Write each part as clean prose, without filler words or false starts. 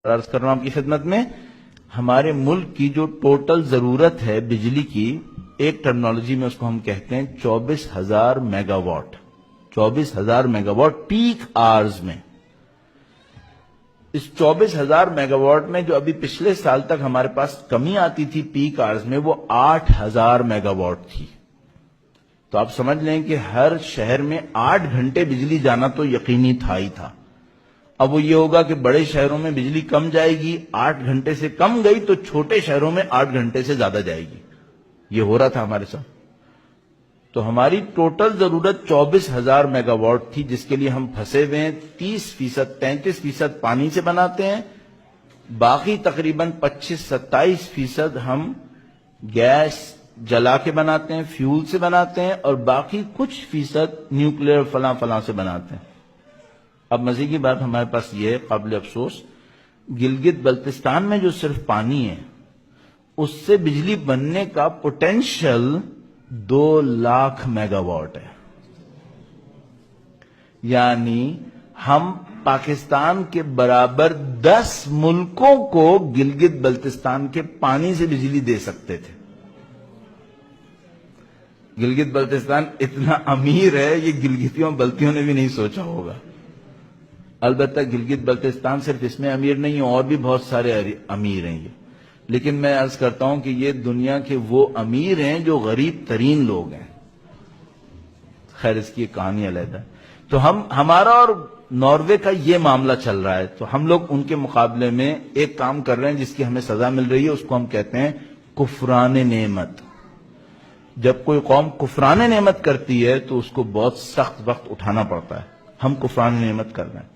عرض کر رہا ہوں آپ کی خدمت میں، ہمارے ملک کی جو ٹوٹل ضرورت ہے بجلی کی، ایک ٹرمنالوجی میں اس کو ہم کہتے ہیں 24,000 megawatt. 24,000 megawatt peak hours میں. اس 24,000 میگا واٹ میں جو ابھی پچھلے سال تک ہمارے پاس کمی آتی تھی پیک آرز میں، وہ 8,000 میگا واٹ تھی. تو آپ سمجھ لیں کہ ہر شہر میں 8 گھنٹے بجلی جانا تو یقینی تھا ہی تھا. اب وہ یہ ہوگا کہ بڑے شہروں میں بجلی کم جائے گی، 8 گھنٹے سے کم گئی تو چھوٹے شہروں میں 8 گھنٹے سے زیادہ جائے گی. یہ ہو رہا تھا ہمارے ساتھ. تو ہماری ٹوٹل ضرورت 24,000 میگا واٹ تھی، جس کے لیے ہم پھنسے ہوئے ہیں. 30%، 33% پانی سے بناتے ہیں، باقی تقریباً 25-27% ہم گیس جلا کے بناتے ہیں، فیول سے بناتے ہیں، اور باقی کچھ فیصد نیوکلیر فلاں فلاں سے بناتے ہیں. اب مزے کی بات ہمارے پاس یہ ہے، قابل افسوس، گلگت بلتستان میں جو صرف پانی ہے اس سے بجلی بننے کا پوٹینشل 2 لاکھ میگا واٹ ہے. یعنی ہم پاکستان کے برابر 10 ملکوں کو گلگت بلتستان کے پانی سے بجلی دے سکتے تھے. گلگت بلتستان اتنا امیر ہے، یہ گلگتیوں بلتیوں نے بھی نہیں سوچا ہوگا. البتہ گلگت بلتستان صرف اس میں امیر نہیں ہے، اور بھی بہت سارے امیر ہیں یہ. لیکن میں عرض کرتا ہوں کہ یہ دنیا کے وہ امیر ہیں جو غریب ترین لوگ ہیں. خیر اس کی ایک کہانی علیحدہ ہے. تو ہمارا اور ناروے کا یہ معاملہ چل رہا ہے. تو ہم لوگ ان کے مقابلے میں ایک کام کر رہے ہیں جس کی ہمیں سزا مل رہی ہے، اس کو ہم کہتے ہیں کفران نعمت. جب کوئی قوم کفران نعمت کرتی ہے تو اس کو بہت سخت وقت اٹھانا پڑتا ہے. ہم کفران نعمت کر رہے ہیں.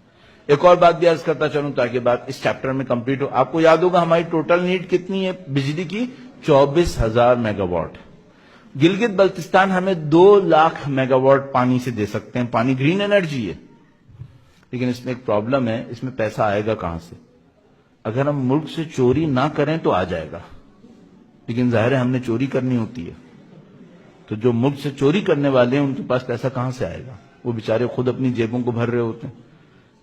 ایک اور بات بھی عرض کرتا چلوں تاکہ بات اس چیپٹر میں کمپلیٹ ہو. آپ کو یاد ہوگا ہماری ٹوٹل نیڈ کتنی ہے بجلی کی؟ 24,000 میگا واٹ. گلگت بلتستان ہمیں 2 لاکھ میگا واٹ پانی سے دے سکتے ہیں. پانی گرین انرجی ہے، لیکن اس میں ایک پرابلم ہے، اس میں پیسہ آئے گا کہاں سے؟ اگر ہم ملک سے چوری نہ کریں تو آ جائے گا، لیکن ظاہر ہے ہم نے چوری کرنی ہوتی ہے. تو جو ملک سے چوری کرنے والے ہیں ان کے پاس پیسہ کہاں سے آئے گا؟ وہ بیچارے خود اپنی جیبوں کو بھر رہے ہوتے ہیں.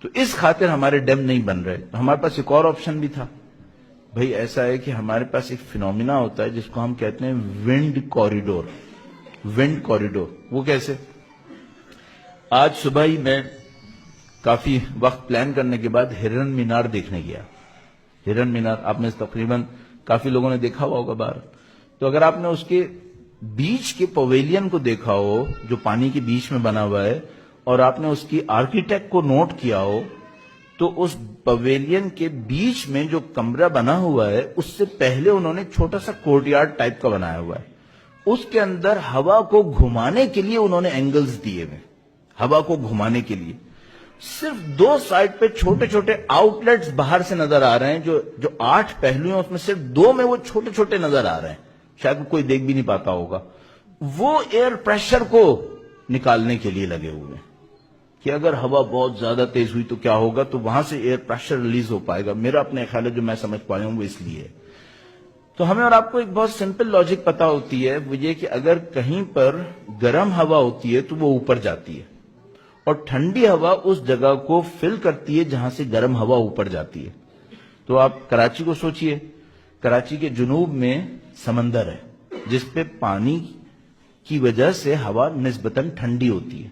تو اس خاطر ہمارے ڈیم نہیں بن رہے. ہمارے پاس ایک اور آپشن بھی تھا. بھئی ایسا ہے کہ ہمارے پاس ایک فینومینا ہوتا ہے جس کو ہم کہتے ہیں ونڈ کوریڈور. ونڈ کوریڈور وہ کیسے؟ آج صبح ہی میں کافی وقت پلان کرنے کے بعد ہرن مینار دیکھنے گیا. ہرن مینار آپ نے تقریباً کافی لوگوں نے دیکھا ہوا ہوگا باہر. تو اگر آپ نے اس کے بیچ کے پویلین کو دیکھا ہو جو پانی کے بیچ میں بنا ہوا ہے، اور آپ نے اس کی آرکیٹیکٹ کو نوٹ کیا ہو، تو اس پویلین کے بیچ میں جو کمرہ بنا ہوا ہے اس سے پہلے انہوں نے چھوٹا سا کورٹ یارڈ ٹائپ کا بنایا ہوا ہے. اس کے اندر ہوا کو گھمانے کے لیے انہوں نے اینگلز دیے ہوئے. ہوا کو گھمانے کے لیے صرف 2 سائڈ پہ چھوٹے چھوٹے آؤٹ لیٹس باہر سے نظر آ رہے ہیں. جو 8 پہلو ہیں اس میں صرف 2 میں وہ چھوٹے چھوٹے نظر آ رہے ہیں. شاید کوئی دیکھ بھی نہیں پاتا ہوگا. وہ ایئر پریشر کو نکالنے کے لیے لگے ہوئے ہیں کہ اگر ہوا بہت زیادہ تیز ہوئی تو کیا ہوگا، تو وہاں سے ایئر پریشر ریلیز ہو پائے گا. میرا اپنے خیال ہے جو میں سمجھ پایا ہوں وہ اس لیے. تو ہمیں اور آپ کو ایک بہت سمپل لاجک پتا ہوتی ہے، وہ یہ کہ اگر کہیں پر گرم ہوا ہوتی ہے تو وہ اوپر جاتی ہے، اور ٹھنڈی ہوا اس جگہ کو فل کرتی ہے جہاں سے گرم ہوا اوپر جاتی ہے. تو آپ کراچی کو سوچئے. کراچی کے جنوب میں سمندر ہے جس پہ پانی کی وجہ سے ہوا نسبتاً ٹھنڈی ہوتی ہے.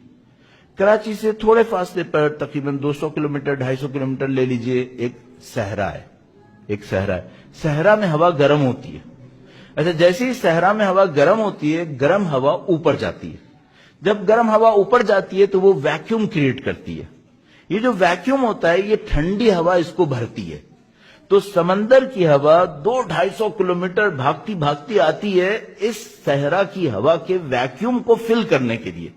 کراچی سے تھوڑے فاصلے پر تقریباً 200 کلومیٹر 250 کلومیٹر لے لیجئے ایک صحرا ہے. صحرا میں ہوا گرم ہوتی ہے. اچھا، جیسے ہی صحرا میں ہوا گرم ہوتی ہے، گرم ہوا اوپر جاتی ہے. جب گرم ہوا اوپر جاتی ہے تو وہ ویکیوم کریٹ کرتی ہے. یہ جو ویکیوم ہوتا ہے یہ ٹھنڈی ہوا اس کو بھرتی ہے. تو سمندر کی ہوا 200-250 کلومیٹر بھاگتی بھاگتی آتی ہے اس صحرا کی ہوا کے ویکیوم کو فل کرنے کے لیے.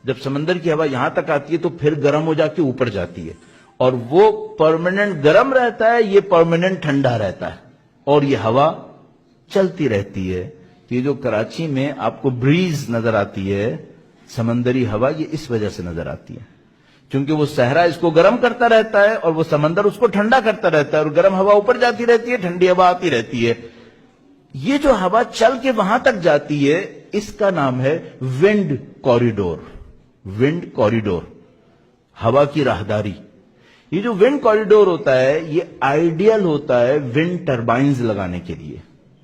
جب سمندر کی ہوا یہاں تک آتی ہے تو پھر گرم ہو جا کے اوپر جاتی ہے، اور وہ پرماننٹ گرم رہتا ہے، یہ پرماننٹ ٹھنڈا رہتا ہے، اور یہ ہوا چلتی رہتی ہے. یہ جو کراچی میں آپ کو بریز نظر آتی ہے، سمندری ہوا، یہ اس وجہ سے نظر آتی ہے کیونکہ وہ صحرا اس کو گرم کرتا رہتا ہے اور وہ سمندر اس کو ٹھنڈا کرتا رہتا ہے، اور گرم ہوا اوپر جاتی رہتی ہے، ٹھنڈی ہوا آتی رہتی ہے. یہ جو ہوا چل کے وہاں تک جاتی ہے اس کا نام ہے ونڈ کوریڈور. ونڈ کوریڈور، ہوا کی راہداری. یہ جو ونڈ کوریڈور ہوتا ہے یہ آئیڈیل ہوتا ہے ونڈ ٹربائنز لگانے کے لیے.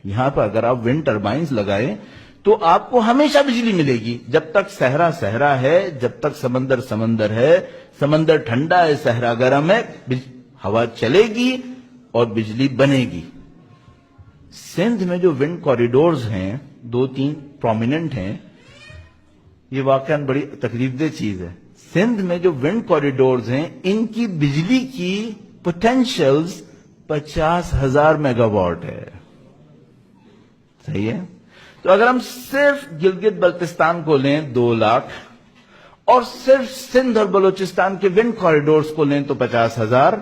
یہاں پر اگر آپ ونڈ ٹربائنز لگائیں تو آپ کو ہمیشہ بجلی ملے گی. جب تک صحرا صحرا ہے، جب تک سمندر سمندر ہے، سمندر ٹھنڈا ہے، صحرا گرم ہے، ہوا چلے گی اور بجلی بنے گی. سندھ میں جو ونڈ کوریڈورز ہیں 2-3 پرومیننٹ ہیں، یہ واقعاً بڑی تکلیف دہ چیز ہے. سندھ میں جو ونڈ کوریڈورز ہیں ان کی بجلی کی پوٹینشلز 50,000 میگا واٹ ہے. صحیح ہے؟ تو اگر ہم صرف گلگت بلتستان کو لیں 2 لاکھ اور صرف سندھ اور بلوچستان کے ونڈ کوریڈورز کو لیں تو 50,000،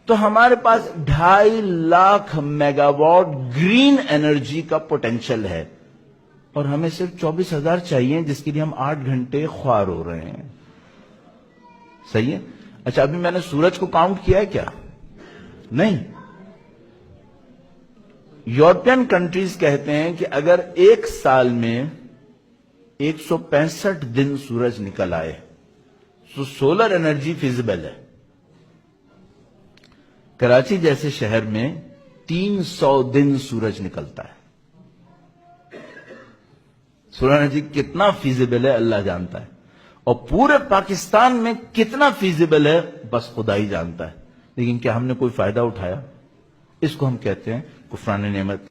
تو ہمارے پاس 2.5 lakh mega what green energy کا پوٹینشل ہے. اور ہمیں صرف 24,000 چاہیے جس کے لیے ہم 8 گھنٹے خوار ہو رہے ہیں. صحیح ہے؟ اچھا، ابھی میں نے سورج کو کاؤنٹ کیا ہے کیا؟ نہیں. یورپین کنٹریز کہتے ہیں کہ اگر ایک سال میں 165 دن سورج نکل آئے تو سولر انرجی فیزیبل ہے. کراچی جیسے شہر میں 300 دن سورج نکلتا ہے. سولر انرجی کتنا فیزیبل ہے اللہ جانتا ہے، اور پورے پاکستان میں کتنا فیزیبل ہے بس خدا ہی جانتا ہے. لیکن کیا ہم نے کوئی فائدہ اٹھایا؟ اس کو ہم کہتے ہیں کفران نعمت.